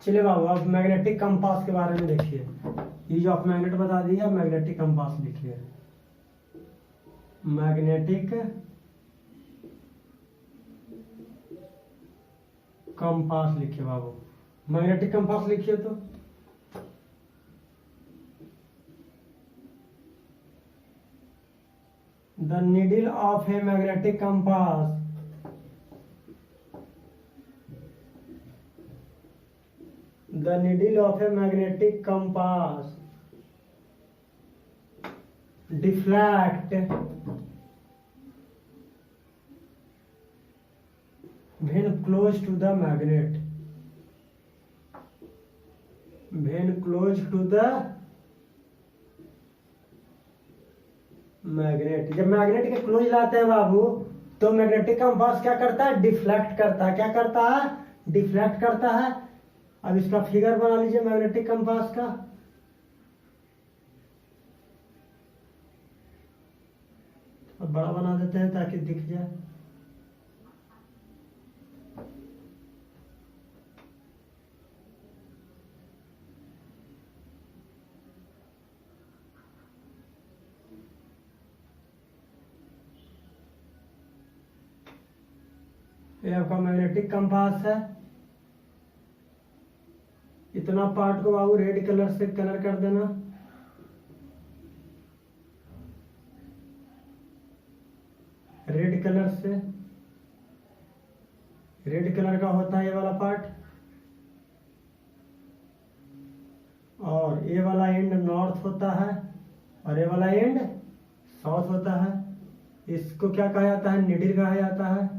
चलिए बाबू अब magnetic compass के बारे में देखिए। यूज ऑफ मैग्नेट बता दिया, मैग्नेटिक कंपास लिखिए। मैग्नेटिक कंपास लिखिए बाबू, मैग्नेटिक कंपास लिखिए तो the needle of a magnetic compass the needle of a magnetic compass deflect when close to the magnet, when close to the magnet। जब magnet के close लाते हैं बाबू तो magnetic compass क्या करता है, डिफ्लेक्ट करता है। क्या करता है, डिफ्लेक्ट करता है। अब इसका फिगर बना लीजिए मैग्नेटिक कंपास का। अब बड़ा बना देते हैं ताकि दिख जाए। ये आपका मैग्नेटिक कंपास है। इतना पार्ट को बाबू रेड कलर से कलर कर देना। रेड कलर से, रेड कलर का होता है ये वाला पार्ट, और ये वाला एंड नॉर्थ होता है और ये वाला एंड साउथ होता है। इसको क्या कहा जाता है, निडिल कहा जाता है।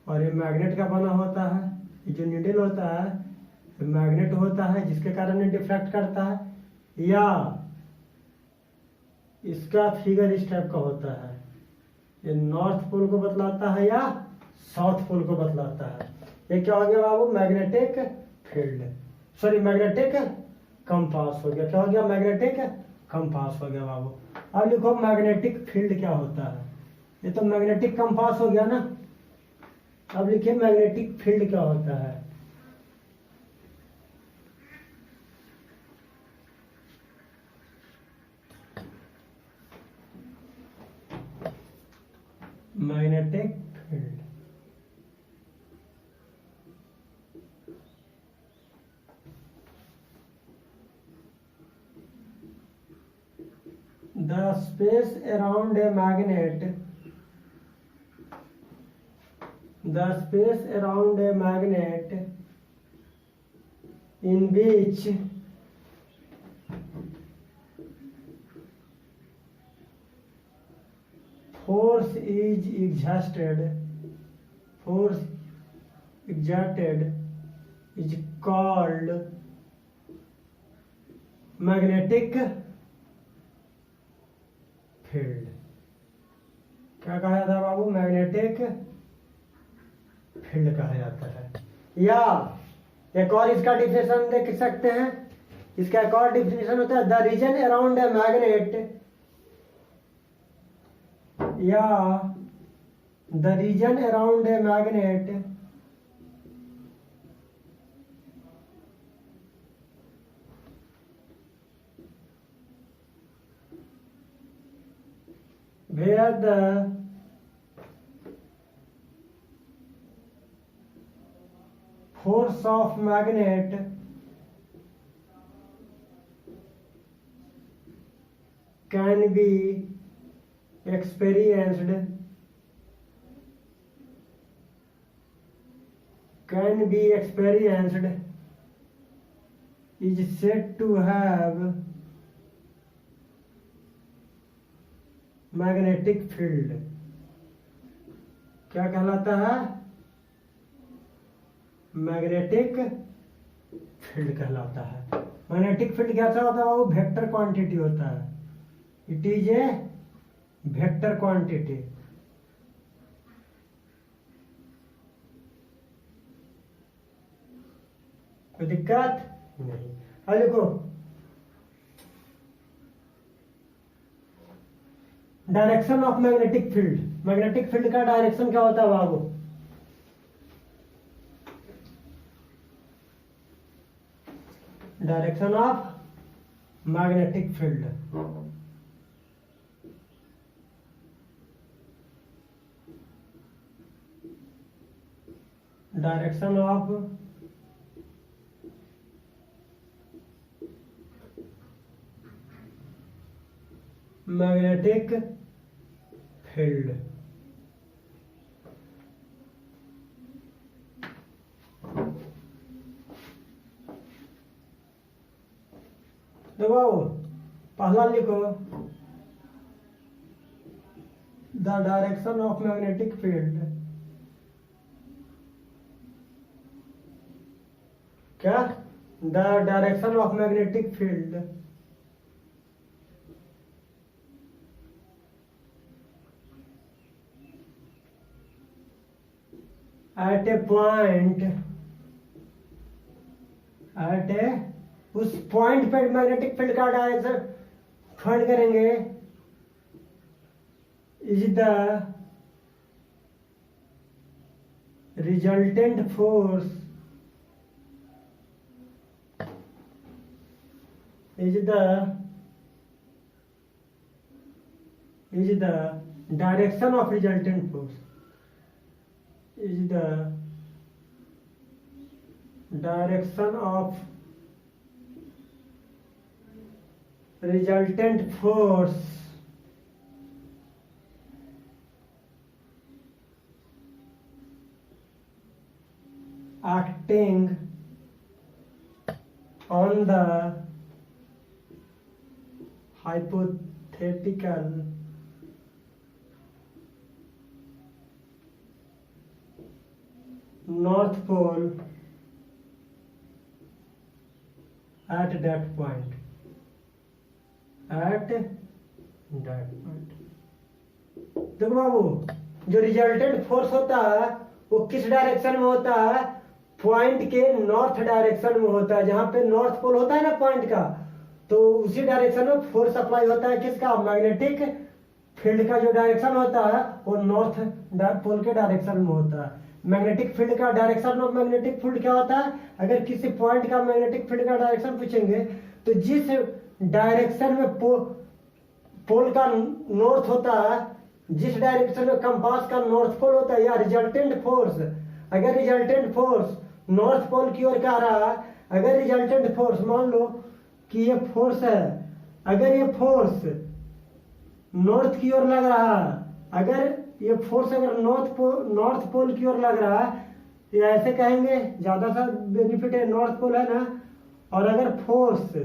और ये मैग्नेट का बना होता है। ये जो निडिल होता है मैग्नेट होता है जिसके कारण ये डिफ्लेक्ट करता है। या इसका फिगर इस टाइप का होता है, ये नॉर्थ पोल को बतलाता है या साउथ पोल को बतलाता है। ये क्या हो गया बाबू, magnetic field, sorry magnetic compass हो गया। क्या हो गया, मैग्नेटिक कंपास हो गया बाबू। अब लिखो मैग्नेटिक फील्ड क्या होता है। ये तो मैग्नेटिक कंपास हो गया ना। अब लिखिए मैग्नेटिक फील्ड क्या होता है। Magnetic field, the space around a magnet, the space around a magnet in which force is exerted is called magnetic field। क्या कहा जाता है बाबू, मैग्नेटिक फील्ड कहा जाता है। या एक और इसका डिफिनेशन देख सकते हैं। इसका एक और डिफिनेशन होता है, the region around a magnet, या the region around a magnet where the force of magnet can be experienced is said to have magnetic field। क्या कहलाता है, मैग्नेटिक फील्ड कहलाता है। मैग्नेटिक फील्ड कैसा होता है वो वेक्टर क्वांटिटी होता है। It is a vector quantity. कोई दिक्कत नहीं। अब देखो direction of magnetic field. Magnetic field का डायरेक्शन क्या होता है बाबू, direction of magnetic field. Direction of magnetic field. देखो पहला लिखो, the direction of magnetic field. क्या? The direction of magnetic field at a point, at a, उस पॉइंट पर मैग्नेटिक फील्ड का डायरेक्शन फाइंड करेंगे, is the resultant force, is the direction of resultant force, is the direction of resultant force acting on the hypothetical north pole at that point, at that point। देखो बाबू, जो resultant force होता है वो किस direction में होता है? Point के नॉर्थ डायरेक्शन में होता है। जहां पे नॉर्थ पोल होता है ना पॉइंट का, तो उसी डायरेक्शन में फोर्स अप्लाई होता है। किसका? मैग्नेटिक फील्ड का जो डायरेक्शन होता है वो नॉर्थ पोल के डायरेक्शन में होता है। मैग्नेटिक फील्ड का डायरेक्शन ऑफ मैग्नेटिक फील्ड क्या होता है? अगर किसी पॉइंट का मैग्नेटिक फील्ड का डायरेक्शन पूछेंगे तो जिस डायरेक्शन में पोल का नॉर्थ होता है, जिस डायरेक्शन में कंपास का नॉर्थ पोल होता है, या रिजल्टेंट फोर्स, अगर रिजल्टेंट फोर्स नॉर्थ पोल की ओर क्या रहा है, अगर रिजल्टेंट फोर्स मान लो कि ये फोर्स है, अगर ये फोर्स नॉर्थ की ओर लग रहा है, अगर ये फोर्स अगर नॉर्थ पोल की ओर लग रहा है, ये ऐसे कहेंगे, ज्यादा सा बेनिफिट है, नॉर्थ पोल है ना। और अगर फोर्स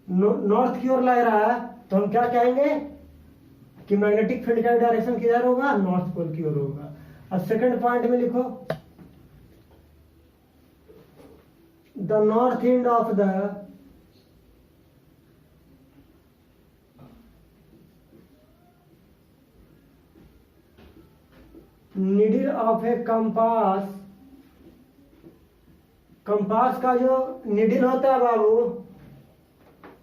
नॉर्थ की ओर लग रहा है तो हम क्या कहेंगे कि मैग्नेटिक फील्ड का डायरेक्शन किधर होगा? नॉर्थ पोल की ओर होगा। अब सेकंड पॉइंट में लिखो, the north end of the needle of A compass, compass का जो नीडल होता है बाबू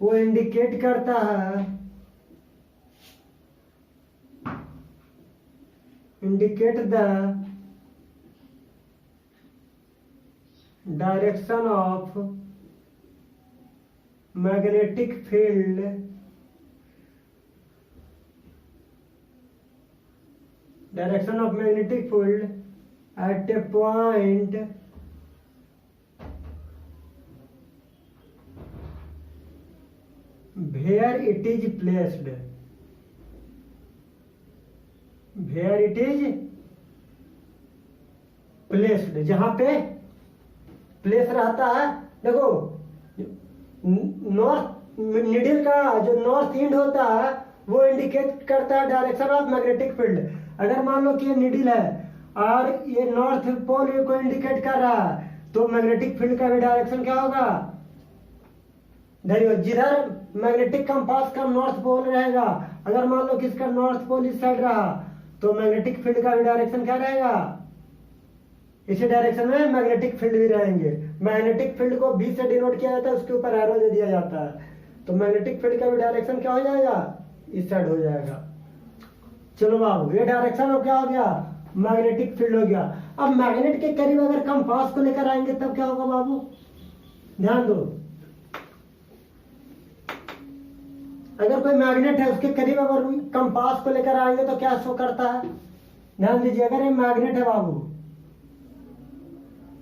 वो इंडिकेट करता है, indicate the direction of magnetic field direction of magnetic field at a point where it is placed, where it is placed, जहां पे place रहता है। देखो नॉर्थ नीडल का जो नॉर्थ एंड होता है वो इंडिकेट करता है डायरेक्शन ऑफ मैग्नेटिक फील्ड। अगर मान लो कि ये नीडल है और ये नॉर्थ पोल को इंडिकेट कर रहा है तो मैग्नेटिक फील्ड का भी डायरेक्शन क्या होगा? जिधर मैग्नेटिक कंपास का नॉर्थ पोल रहेगा, अगर मान लो कि इसका नॉर्थ पोल इस साइड रहा तो मैग्नेटिक फील्ड का भी डायरेक्शन क्या रहेगा? इसी डायरेक्शन में मैग्नेटिक फील्ड भी रहेंगे। मैग्नेटिक फील्ड को बी से डिनोट किया जाता है, उसके ऊपर एरो दे दिया जाता है, तो मैग्नेटिक फील्ड का भी डायरेक्शन क्या हो जाएगा? इस साइड हो जाएगा। चलो बाबू, ये डायरेक्शन हो क्या हो गया? मैग्नेटिक फील्ड हो गया। अब मैग्नेट के करीब अगर कंपास को लेकर आएंगे तब क्या होगा बाबू? ध्यान दो, अगर कोई मैग्नेट है उसके करीब अगर कंपास को लेकर आएंगे तो क्या शो करता है? ध्यान दीजिए, अगर ये मैग्नेट है बाबू,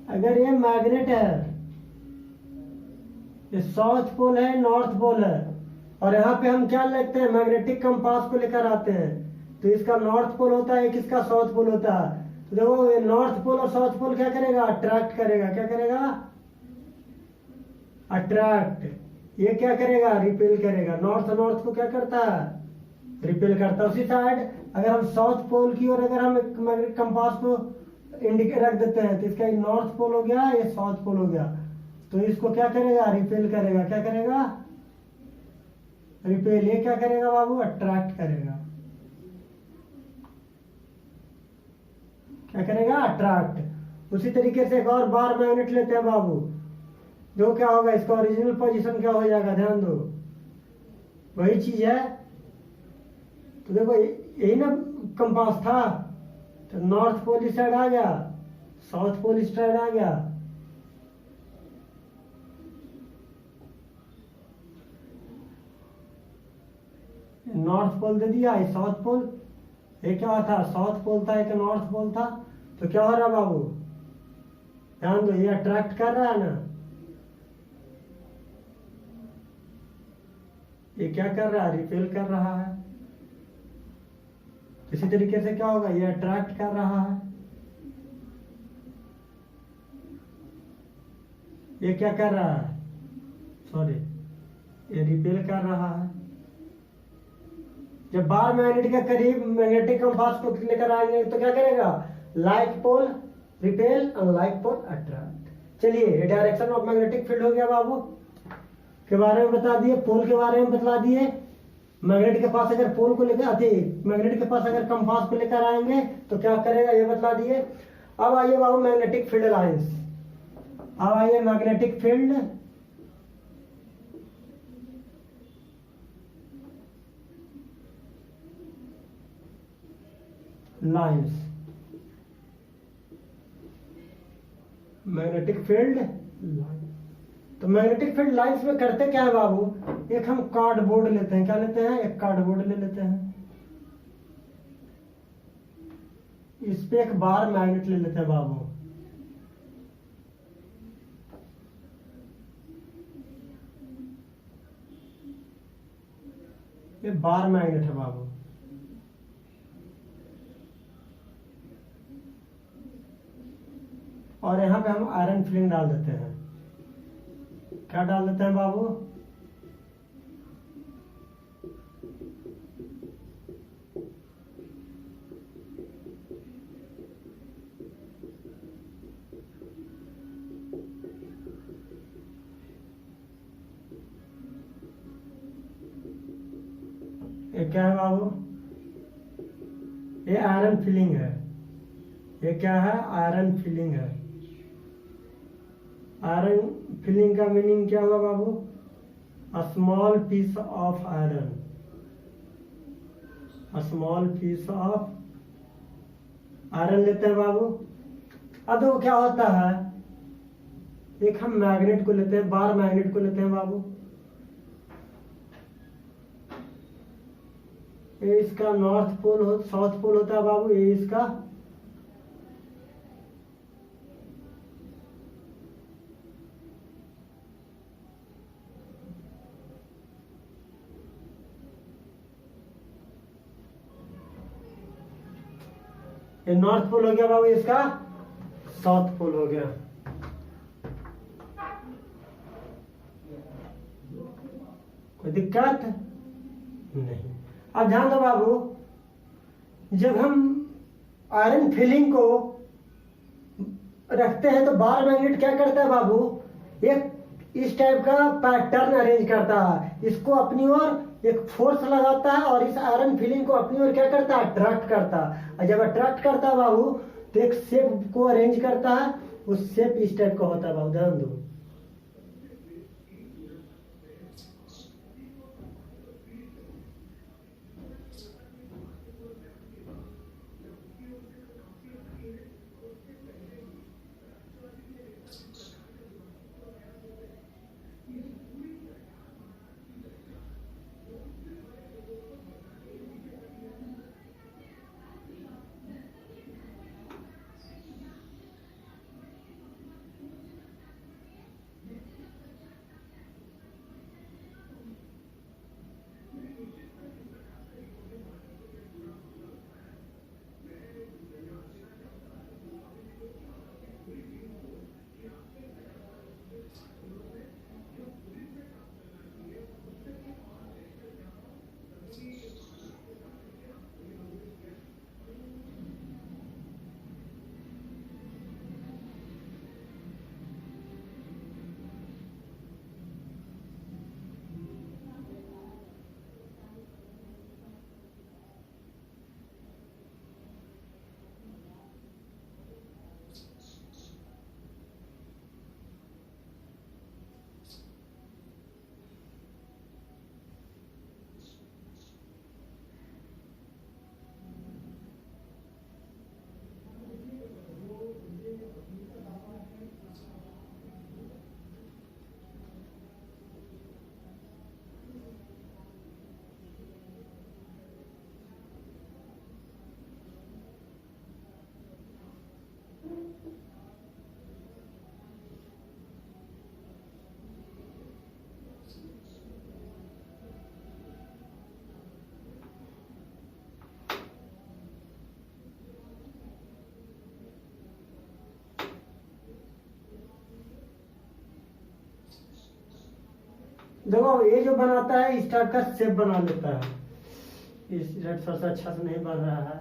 अगर ये मैग्नेट है, ये साउथ पोल है, नॉर्थ पोल है, और यहाँ पे हम क्या लेते हैं? मैग्नेटिक कंपास को लेकर आते हैं, तो इसका नॉर्थ पोल होता है, किसका साउथ पोल होता है। तो देखो ये नॉर्थ पोल और साउथ पोल क्या करेगा? अट्रैक्ट करेगा। क्या करेगा? अट्रैक्ट। ये क्या करेगा? रिपेल करेगा। नॉर्थ नॉर्थ को क्या करता है? रिपेल करता है। उसी साइड अगर हम साउथ पोल की ओर अगर हम मैग्नेटिक कंपास को इंडिकेट रख देते हैं तो इसका ये नॉर्थ पोल हो गया, ये साउथ पोल हो गया, तो इसको क्या करेगा? रिपेल करेगा। क्या करेगा? रिपेल। ये क्या करेगा बाबू? अट्रैक्ट करेगा। क्या करेगा? अट्रैक्ट। उसी तरीके से एक और बार मैग्नेट लेते हैं बाबू, जो क्या होगा? इसका ओरिजिनल पोजीशन क्या हो जाएगा? ध्यान दो, वही चीज है। तो देखो यही ना कंपास था, तो नॉर्थ पोल इस साइड आ गया, साउथ पोल इस साइड आ गया। नॉर्थ पोल दे दिया, ये साउथ पोल। ये क्या था? साउथ पोल था, एक नॉर्थ पोल था। तो क्या हो रहा है बाबू? ध्यान दो, ये अट्रैक्ट कर रहा है ना, ये क्या कर रहा है? रिपेल कर रहा है। इसी तरीके से क्या होगा? ये अट्रैक्ट कर रहा है, ये क्या कर रहा है? सॉरी, ये रिपेल कर रहा है। जब बार मैग्नेट के करीब मैग्नेटिक कंपास को लेकर आएंगे तो क्या करेगा? Like pole repel, unlike pole attract. चलिए, ये डायरेक्शन ऑफ मैग्नेटिक फील्ड हो गया बाबू, के बारे में बता दिए, पोल के बारे में बता दिए। मैग्नेट के पास अगर पोल को लेकर आते, मैग्नेट के पास अगर कंपास को लेकर आएंगे तो क्या करेगा, ये बता दिए। अब आइए बाबू मैग्नेटिक फील्ड लाइंस। अब आइए magnetic field lines. Magnetic field line, तो मैग्नेटिक फील्ड लाइंस में करते क्या है बाबू? एक हम कार्डबोर्ड लेते हैं। क्या लेते हैं? एक कार्डबोर्ड ले लेते हैं, इस पे एक बार मैग्नेट ले लेते हैं बाबू। ये बार मैग्नेट है बाबू। और यहाँ पे हम आयरन फिलिंग डाल देते हैं। क्या डाल देते हैं बाबू? ये क्या है बाबू? ये आयरन फिलिंग है। ये क्या है? आयरन फिलिंग है। आयरन फिलिंग का मीनिंग क्या हुआ बाबू? A small piece of iron, a small piece of iron लेते हैं बाबू। अब देखो क्या होता है, एक हम मैग्नेट को लेते हैं, बार मैग्नेट को लेते हैं बाबू। ये इसका नॉर्थ पोल हो, साउथ पोल होता है बाबू। ये इसका ये नॉर्थ पोल हो गया बाबू, इसका साउथ पोल हो गया। कोई दिक्कत नहीं। अब ध्यान दो बाबू, जब हम आयरन फिलिंग को रखते हैं तो बार मैग्नेट क्या करता है बाबू? एक इस टाइप का पैटर्न अरेंज करता है, इसको अपनी ओर एक फोर्स लगाता है और इस आयरन फिलिंग को अपनी ओर क्या करता है? अट्रैक्ट करता है। और जब अट्रैक्ट करता है बाबू तो एक शेप को अरेंज करता है, उस शेप इस टाइप का होता है बाबू। ध्यान दो, देखो ये जो बनाता है इस टाइप का शेप बना लेता है। इस रेड सबसे अच्छा से नहीं बन रहा है,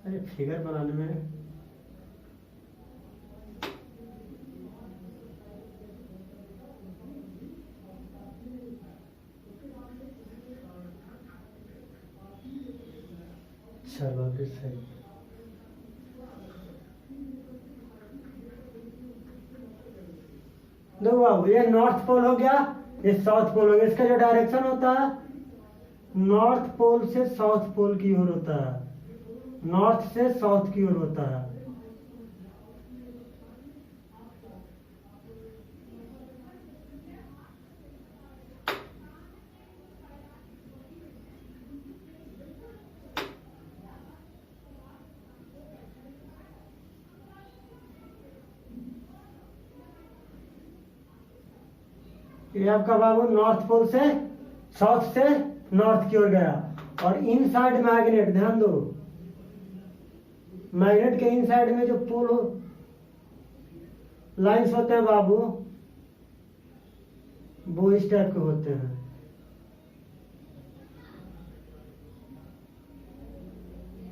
अरे फिगर बनाने में चलो फिर सही। देखो बाबू ये नॉर्थ पोल हो गया, ये साउथ पोल हो गया। इसका जो डायरेक्शन होता है नॉर्थ पोल से साउथ पोल की ओर होता है, नॉर्थ से साउथ की ओर होता है। ये आपका बाबू नॉर्थ पोल से साउथ से नॉर्थ की ओर गया। और इन साइड मैग्नेट, ध्यान दो, मैग्नेट के इन साइड में जो पोल लाइंस होते हैं बाबू वो इस टाइप के होते हैं।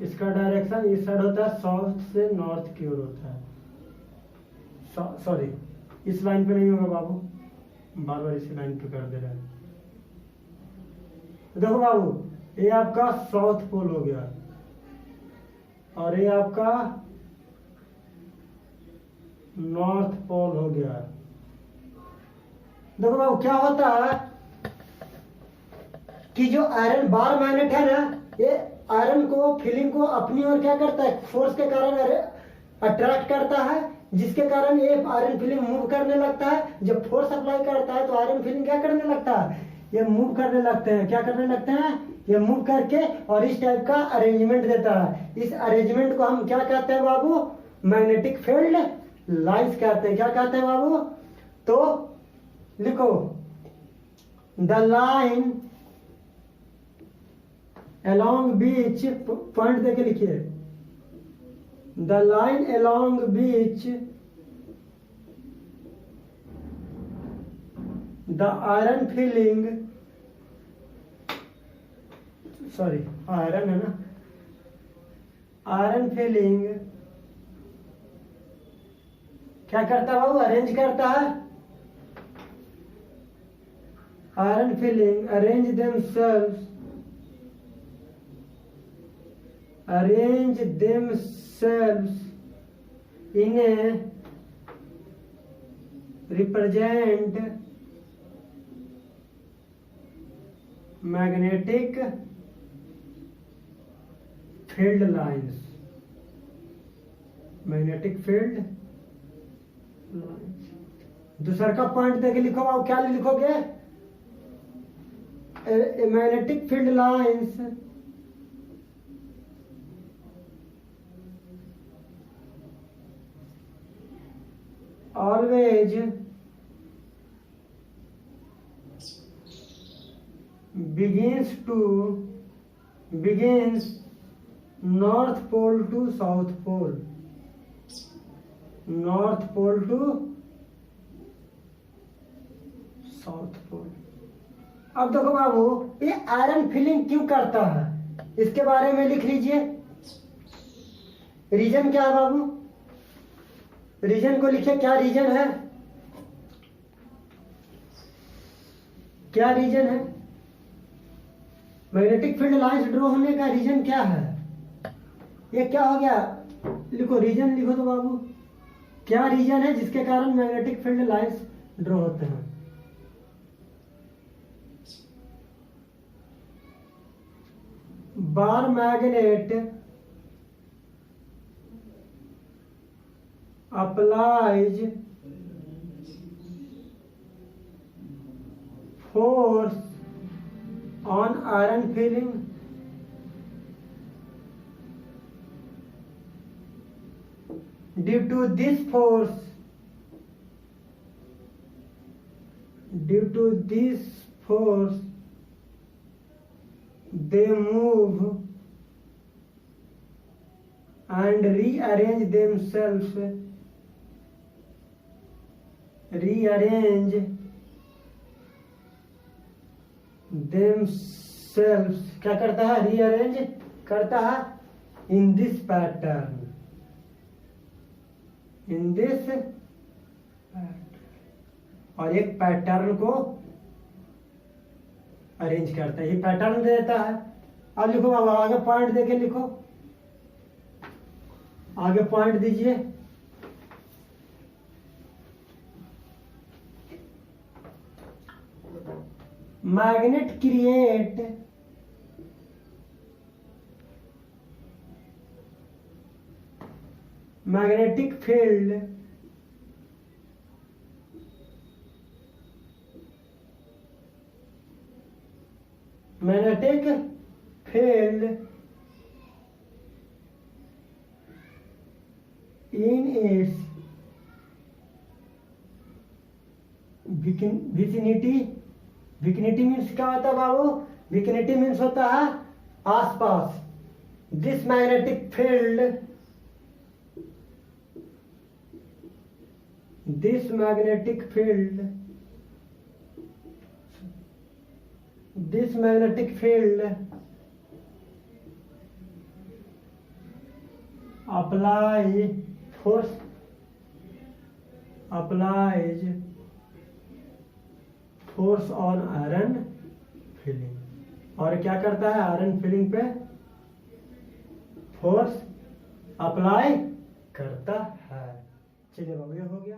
इसका डायरेक्शन इस साइड होता है, साउथ से नॉर्थ की ओर होता है। सॉरी इस लाइन पे नहीं होगा बाबू, बार बार इसी लाइन पे कर दे रहा है। देखो बाबू ये आपका साउथ पोल हो गया और ये आपका नॉर्थ पोल हो गया। देखो बाबू क्या होता है कि जो आयरन बार मैग्नेट है ना, ये आयरन को फिलिंग को अपनी ओर क्या करता है, फोर्स के कारण अट्रैक्ट करता है, जिसके कारण ये आयरन फिलिंग मूव करने लगता है। जब फोर्स अप्लाई करता है तो आयरन फिलिंग क्या करने लगता है, ये मूव करने लगते हैं। क्या करने लगते हैं, ये मूव करके और इस टाइप का अरेंजमेंट देता है। इस अरेंजमेंट को हम क्या कहते हैं बाबू, मैग्नेटिक फील्ड लाइंस कहते हैं। क्या कहते हैं बाबू, तो लिखो the line along which, point देके लिखिए, the line along which the iron filling, sorry iron है ना, आयरन फिलिंग क्या करता है बाबू, अरेंज करता है। Iron filling arrange themselves in a represent magnetic field lines, magnetic field lines. दूसरा का पॉइंट देके लिखो आप, क्या लिखोगे, magnetic field lines always begins north pole to south pole, north pole to south pole. अब देखो बाबू ये आयरन फिलिंग क्यों करता है, इसके बारे में लिख लीजिए। रीजन क्या है बाबू, रीजन को लिखिए, क्या रीजन है, क्या रीजन है, मैग्नेटिक फील्ड लाइंस ड्रॉ होने का रीजन क्या है। ये क्या हो गया, लिखो रीजन, लिखो तो बाबू क्या रीजन है जिसके कारण मैग्नेटिक फील्ड लाइंस ड्रॉ होते हैं। Bar magnet applies force on iron filling due to this force they move and rearrange themselves them cells क्या करता है, रीअरेंज करता है in this pattern, in this, और एक पैटर्न को अरेंज करता है, ये पैटर्न देता है। अब लिखो, अब आगे पॉइंट देके लिखो, आगे पॉइंट दीजिए। Magnet create magnetic field magnetic field in its vicinity. Vicinity means क्या होता है बाबू, विकिनिटी मीन्स होता है आसपास। This magnetic field, this magnetic field, this magnetic field apply force, applies force on iron filing, और क्या करता है, आयरन फिलिंग पे फोर्स अप्लाई करता है। चलिए बाबू ये हो गया।